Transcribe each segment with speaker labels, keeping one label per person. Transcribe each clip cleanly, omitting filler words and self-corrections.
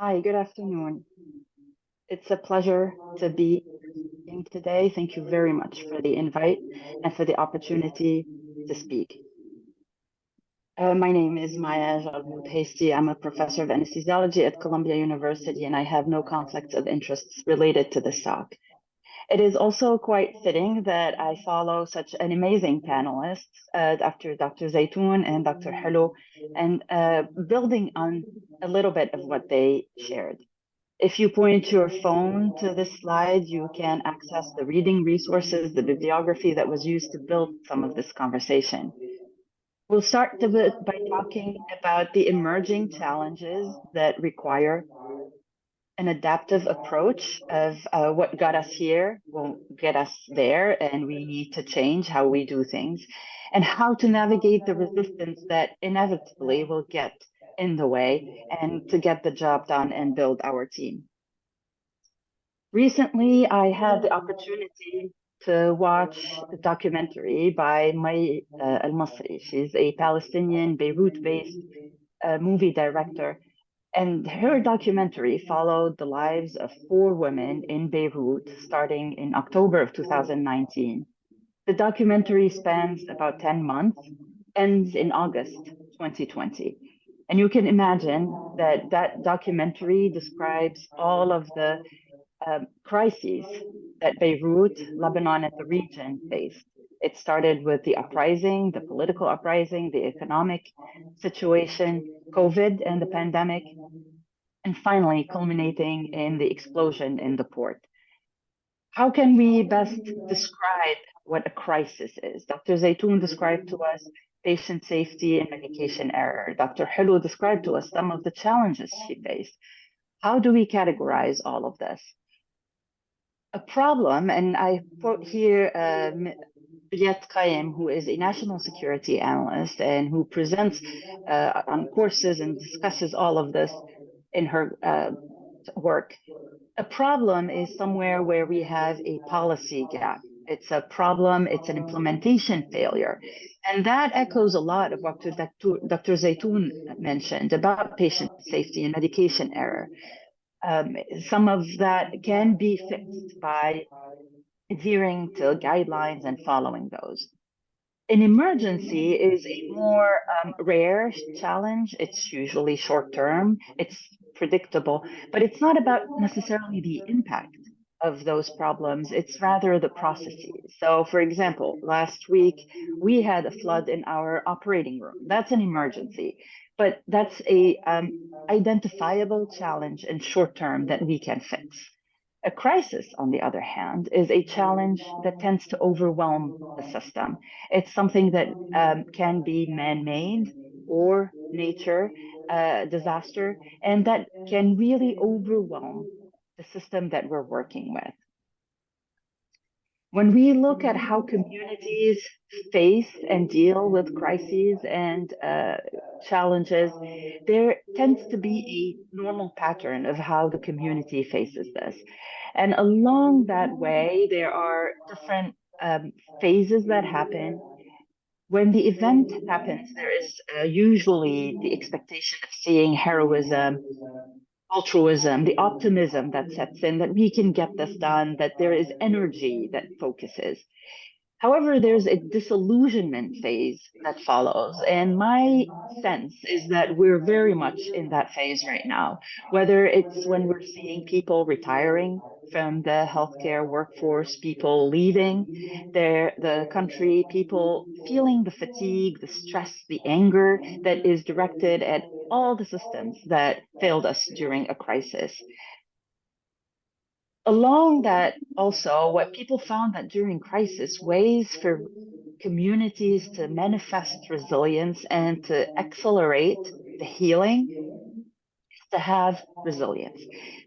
Speaker 1: Hi, good afternoon. It's a pleasure to be speaking today. Thank you very much for the invite and for the opportunity to speak. My name is Maya Jalbout Hasty. I'm a professor of anesthesiology at Columbia University, and I have no conflicts of interests related to this talk. It is also quite fitting that I follow such an amazing panelists, Dr. Zaytoun and Dr. Hello, and building on a little bit of what they shared. If you point your phone to this slide, you can access the reading resources, the bibliography that was used to build some of this conversation. We'll start by talking about the emerging challenges that require an adaptive approach of what got us here won't get us there, and we need to change how we do things, and how to navigate the resistance that inevitably will get in the way and to get the job done and build our team. Recently, I had the opportunity to watch a documentary by May Al-Masri. She's a Palestinian, Beirut-based movie director, and her documentary followed the lives of four women in Beirut starting in October of 2019. The documentary spans about 10 months, ends in August 2020. And you can imagine that that documentary describes all of the crises that Beirut, Lebanon, and the region faced. It started with the uprising, the political uprising, the economic situation, COVID and the pandemic, and finally culminating in the explosion in the port. How can we best describe what a crisis is? Dr. Zaytoun described to us patient safety and medication error. Dr. Helou described to us some of the challenges she faced. How do we categorize all of this? A problem, and I quote here Juliette Qaim, who is a national security analyst and who presents on courses and discusses all of this in her work. A problem is somewhere where we have a policy gap. It's a problem, it's an implementation failure. And that echoes a lot of what Dr. Zaytoun mentioned about patient safety and medication error. Some of that can be fixed by adhering to guidelines and following those. An emergency is a more rare challenge. It's usually short term, it's predictable, but it's not about necessarily the impact of those problems. It's rather the processes. So, for example, last week we had a flood in our operating room. That's an emergency, but that's a identifiable challenge in short term that we can fix. A crisis, on the other hand, is a challenge that tends to overwhelm the system. It's something that can be man made or nature disaster, and that can really overwhelm the system that we're working with. When we look at how communities face and deal with crises and challenges, there tends to be a normal pattern of how the community faces this. And along that way, there are different phases that happen. When the event happens, there is usually the expectation of seeing heroism, altruism, the optimism that sets in that we can get this done, that there is energy that focuses. However, there's a disillusionment phase that follows. And my sense is that we're very much in that phase right now, whether it's when we're seeing people retiring from the healthcare workforce, people leaving the country, people feeling the fatigue, the stress, the anger that is directed at all the systems that failed us during a crisis. Along that, also, what people found that during crisis, ways for communities to manifest resilience and to accelerate the healing is to have resilience.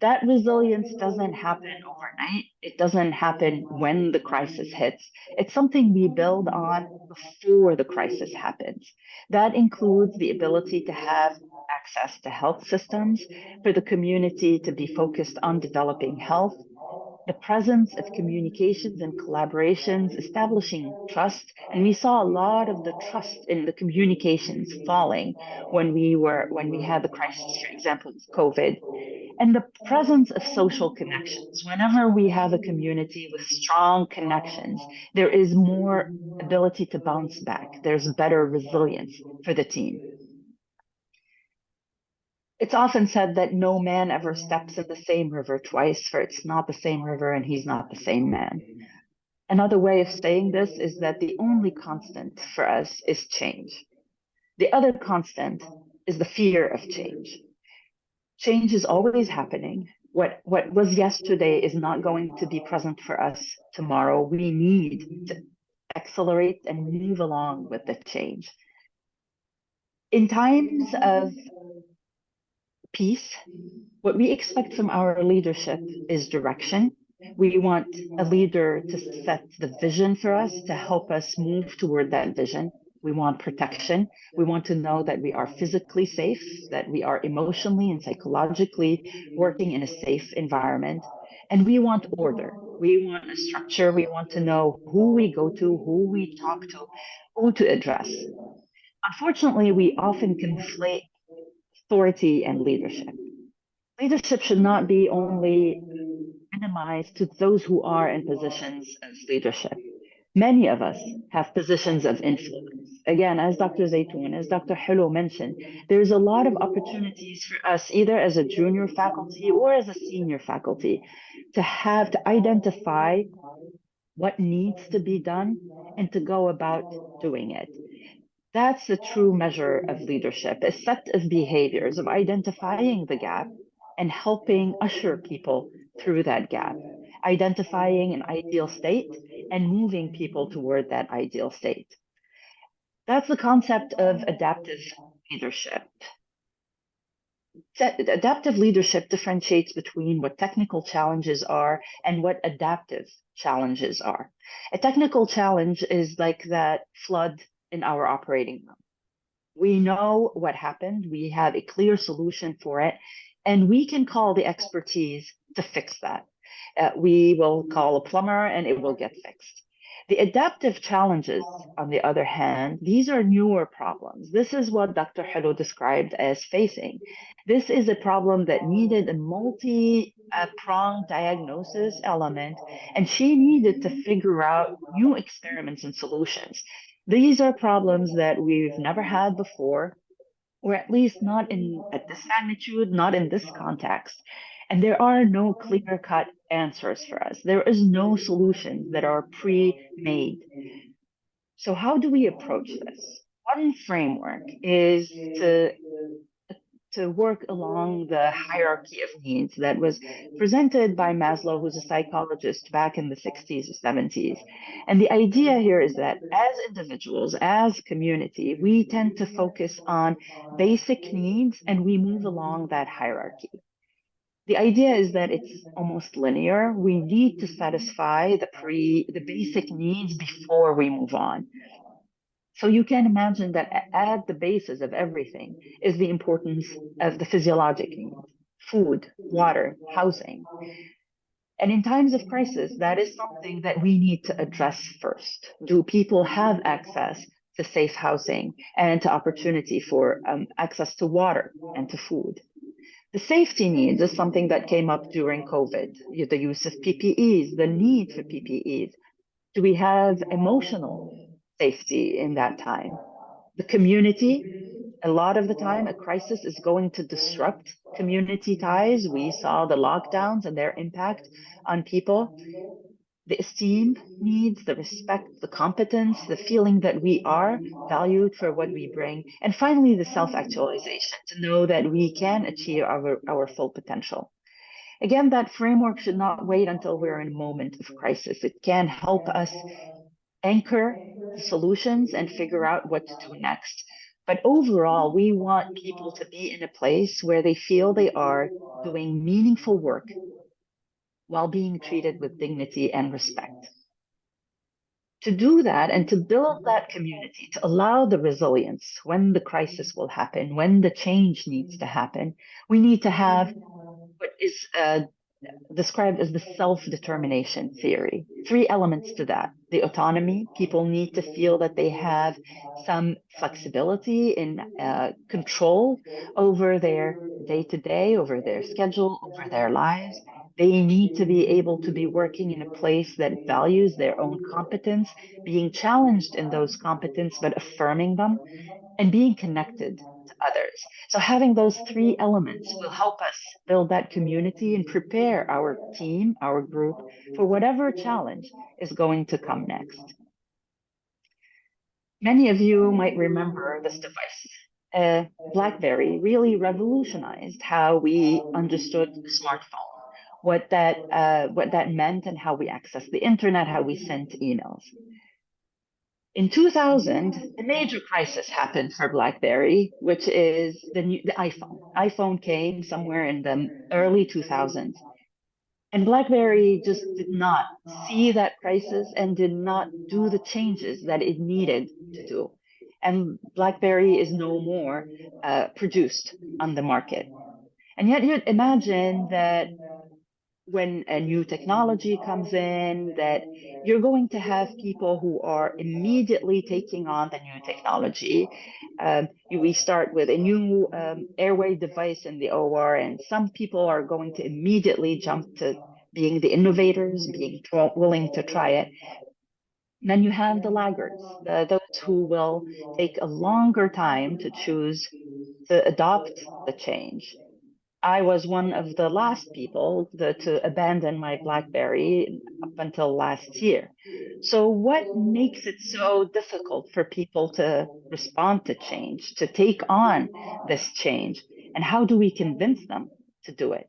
Speaker 1: That resilience doesn't happen overnight. It doesn't happen when the crisis hits. It's something we build on before the crisis happens. That includes the ability to have access to health systems, for the community to be focused on developing health, the presence of communications and collaborations, establishing trust. And we saw a lot of the trust in the communications falling when we had the crisis, for example, with COVID. and the presence of social connections. Whenever we have a community with strong connections, there is more ability to bounce back. There's better resilience for the team. It's often said that no man ever steps in the same river twice, for it's not the same river and he's not the same man. Another way of saying this is that the only constant for us is change. The other constant is the fear of change. Change is always happening. What was yesterday is not going to be present for us tomorrow. We need to accelerate and move along with the change. In times of peace, what we expect from our leadership is direction. We want a leader to set the vision for us, to help us move toward that vision. We want protection. We want to know that we are physically safe, that we are emotionally and psychologically working in a safe environment. And we want order. We want a structure. We want to know who we go to, who we talk to, who to address. Unfortunately, we often conflate authority and leadership. Leadership should not be only minimized to those who are in positions of leadership. Many of us have positions of influence. Again, as Dr. Zaytoun, as Dr. Hello mentioned, there's a lot of opportunities for us, either as a junior faculty or as a senior faculty, to identify what needs to be done and to go about doing it. That's the true measure of leadership, a set of behaviors of identifying the gap and helping usher people through that gap, identifying an ideal state and moving people toward that ideal state. That's the concept of adaptive leadership. Adaptive leadership differentiates between what technical challenges are and what adaptive challenges are. A technical challenge is like that flood in our operating room. We know what happened, we have a clear solution for it, and we can call the expertise to fix that. We will call a plumber and it will get fixed. The adaptive challenges, on the other hand, these are newer problems. This is what Dr. Hello described as facing. This is a problem that needed a multi-pronged diagnosis element, and she needed to figure out new experiments and solutions. These are problems that we've never had before, or at least not at this magnitude, not in this context. And there are no clear-cut answers for us. There is no solutions that are pre-made. So how do we approach this? One framework is to work along the hierarchy of needs that was presented by Maslow, who's a psychologist back in the 60s or 70s. And the idea here is that as individuals, as community, we tend to focus on basic needs and we move along that hierarchy. The idea is that it's almost linear. We need to satisfy the basic needs before we move on. So you can imagine that at the basis of everything is the importance of the physiologic needs: food, water, housing. And in times of crisis, that is something that we need to address first. Do people have access to safe housing and to opportunity for access to water and to food? The safety needs is something that came up during COVID, the use of PPEs, the need for PPEs. Do we have emotional safety in that time? The community, a lot of the time, a crisis is going to disrupt community ties. We saw the lockdowns and their impact on people. The esteem needs, the respect, the competence, the feeling that we are valued for what we bring. And finally, the self-actualization, to know that we can achieve our full potential. Again, that framework should not wait until we're in a moment of crisis. It can help us anchor the solutions and figure out what to do next. But overall, we want people to be in a place where they feel they are doing meaningful work while being treated with dignity and respect. To do that and to build that community, to allow the resilience when the crisis will happen, when the change needs to happen, we need to have what is described as the self-determination theory. Three elements to that. The autonomy, people need to feel that they have some flexibility in control over their day to day, over their schedule, over their lives. They need to be able to be working in a place that values their own competence, being challenged in those competence, but affirming them and being connected to others. So having those three elements will help us build that community and prepare our team, our group for whatever challenge is going to come next. Many of you might remember this device. BlackBerry really revolutionized how we understood the smartphone, what that meant, and how we access the internet, how we sent emails. In 2000, a major crisis happened for BlackBerry, which is the iPhone. iPhone came somewhere in the early 2000s, and BlackBerry just did not see that crisis and did not do the changes that it needed to do. And BlackBerry is no more produced on the market. And yet, you'd imagine that when a new technology comes in, that you're going to have people who are immediately taking on the new technology. We start with a new airway device in the OR, and some people are going to immediately jump to being the innovators, being willing to try it. Then you have the laggards, those who will take a longer time to choose to adopt the change. I was one of the last people to abandon my BlackBerry up until last year. So, what makes it so difficult for people to respond to change, to take on this change? And how do we convince them to do it?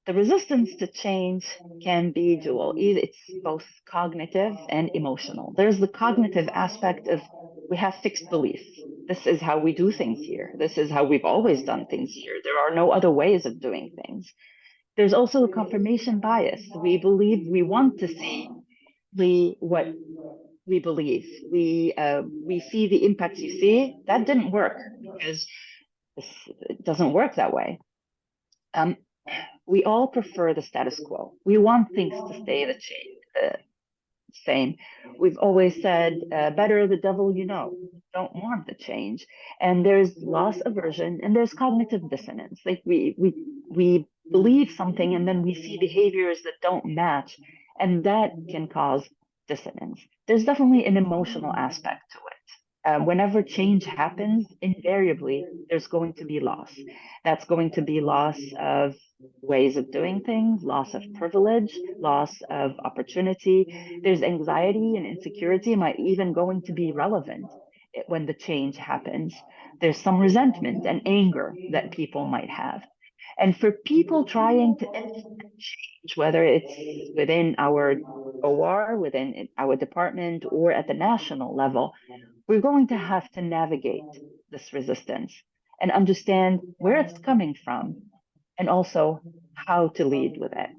Speaker 1: The resistance to change can be dual. It's both cognitive and emotional. There's the cognitive aspect of we have fixed beliefs. This is how we do things here. This is how we've always done things here. There are no other ways of doing things. There's also a confirmation bias. We believe we want to see what we believe. We see the impacts you see. That didn't work because it doesn't work that way. We all prefer the status quo. We want things to stay same. We've always said, better the devil you know. Don't want the change. And there's loss aversion and there's cognitive dissonance. Like we believe something and then we see behaviors that don't match, and that can cause dissonance. There's definitely an emotional aspect to it. Whenever change happens, invariably there's going to be loss. That's going to be loss of ways of doing things, loss of privilege, loss of opportunity. There's anxiety and insecurity might even going to be relevant when the change happens. There's some resentment and anger that people might have. And for people trying to implement change, whether it's within our OR, within our department, or at the national level, we're going to have to navigate this resistance and understand where it's coming from and also how to lead with it.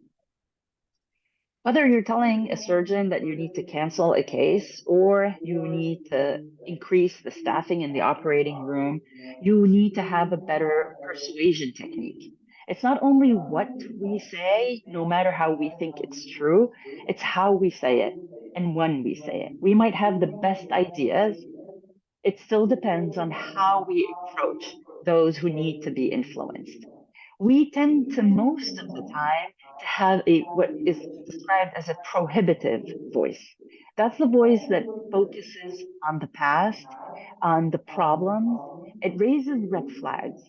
Speaker 1: Whether you're telling a surgeon that you need to cancel a case or you need to increase the staffing in the operating room, you need to have a better persuasion technique. It's not only what we say, no matter how we think it's true, it's how we say it and when we say it. We might have the best ideas. It still depends on how we approach those who need to be influenced. We tend to most of the time to have a what is described as a prohibitive voice. That's the voice that focuses on the past, on the problems. It raises red flags.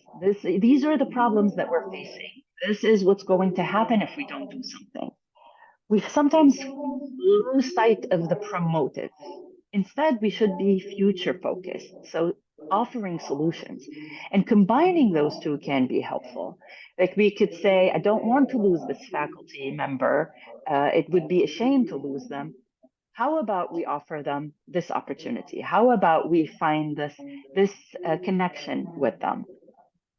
Speaker 1: These are the problems that we're facing. This is what's going to happen if we don't do something. We sometimes lose sight of the promotive. Instead, we should be future focused. So offering solutions and combining those two can be helpful. Like we could say, I don't want to lose this faculty member. It would be a shame to lose them. How about we offer them this opportunity? How about we find this connection with them?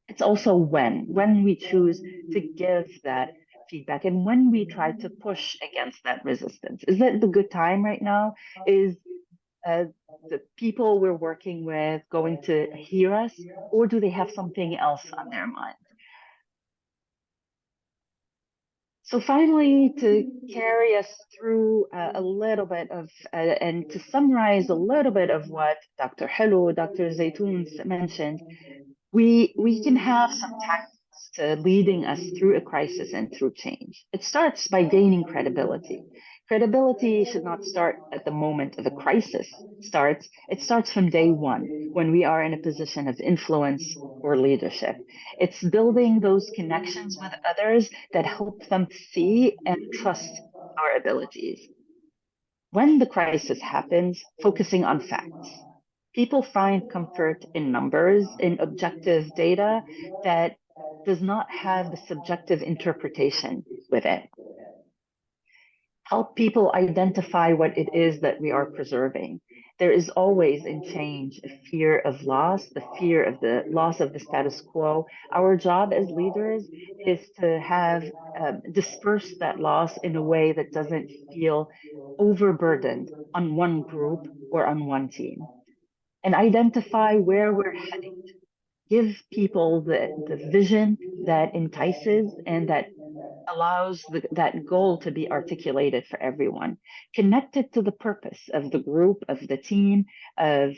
Speaker 1: It's also when we choose to give that feedback and when we try to push against that resistance. Is that the good time right now? Is uh, the people we're working with going to hear us, or do they have something else on their mind? So finally, to carry us through a little bit of, and to summarize a little bit of what Dr. Hello, Dr. Zaytoun mentioned, we can have some tactics to leading us through a crisis and through change. It starts by gaining credibility. Credibility should not start at the moment of a crisis starts. It starts from day one when we are in a position of influence or leadership. It's building those connections with others that help them see and trust our abilities. When the crisis happens, focusing on facts. People find comfort in numbers, in objective data that does not have the subjective interpretation with it. Help people identify what it is that we are preserving. There is always in change a fear of loss, the fear of the loss of the status quo. Our job as leaders is to have disperse that loss in a way that doesn't feel overburdened on one group or on one team, and identify where we're heading. Give people the vision that entices and that allows that goal to be articulated for everyone, connected to the purpose of the group, of the team, of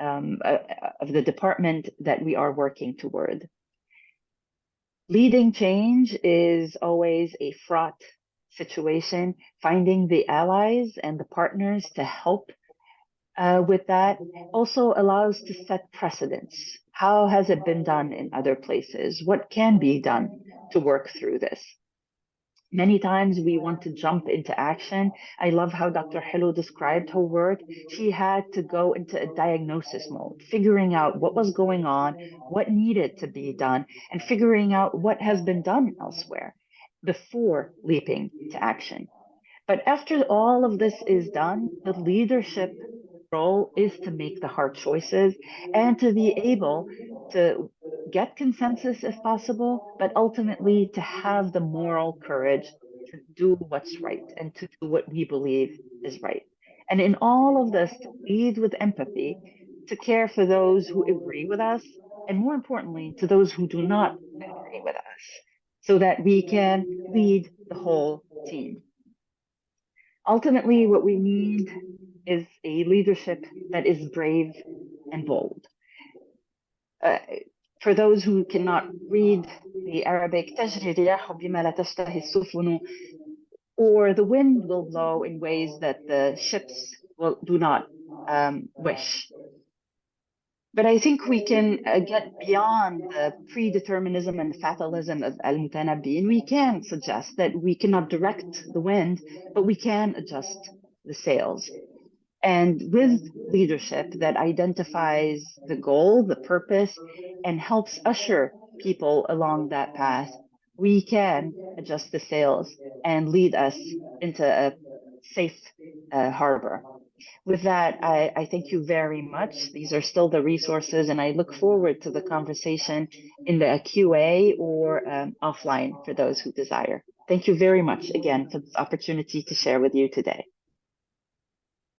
Speaker 1: of the department that we are working toward. Leading change is always a fraught situation. Finding the allies and the partners to help with that also allows to set precedents. How has it been done in other places? What can be done to work through this? Many times we want to jump into action. I love how Dr. Hello described her work. She had to go into a diagnosis mode, figuring out what was going on, what needed to be done, and figuring out what has been done elsewhere before leaping to action. But after all of this is done, the leadership role is to make the hard choices and to be able to get consensus if possible, but ultimately to have the moral courage to do what's right and to do what we believe is right. And in all of this, to lead with empathy, to care for those who agree with us, and more importantly, to those who do not agree with us, so that we can lead the whole team. Ultimately, what we need is a leadership that is brave and bold. Uh, for those who cannot read the Arabic, تجري الرياح بما لا تشتهي السفن, or the wind will blow in ways that the ships do not wish. But I think we can get beyond the predeterminism and fatalism of al-Mutanabbi, and we can suggest that we cannot direct the wind, but we can adjust the sails. And with leadership that identifies the goal, the purpose, and helps usher people along that path, we can adjust the sails and lead us into a safe harbor. With that, I thank you very much. These are still the resources, and I look forward to the conversation in the QA or offline for those who desire. Thank you very much again for this opportunity to share with you today.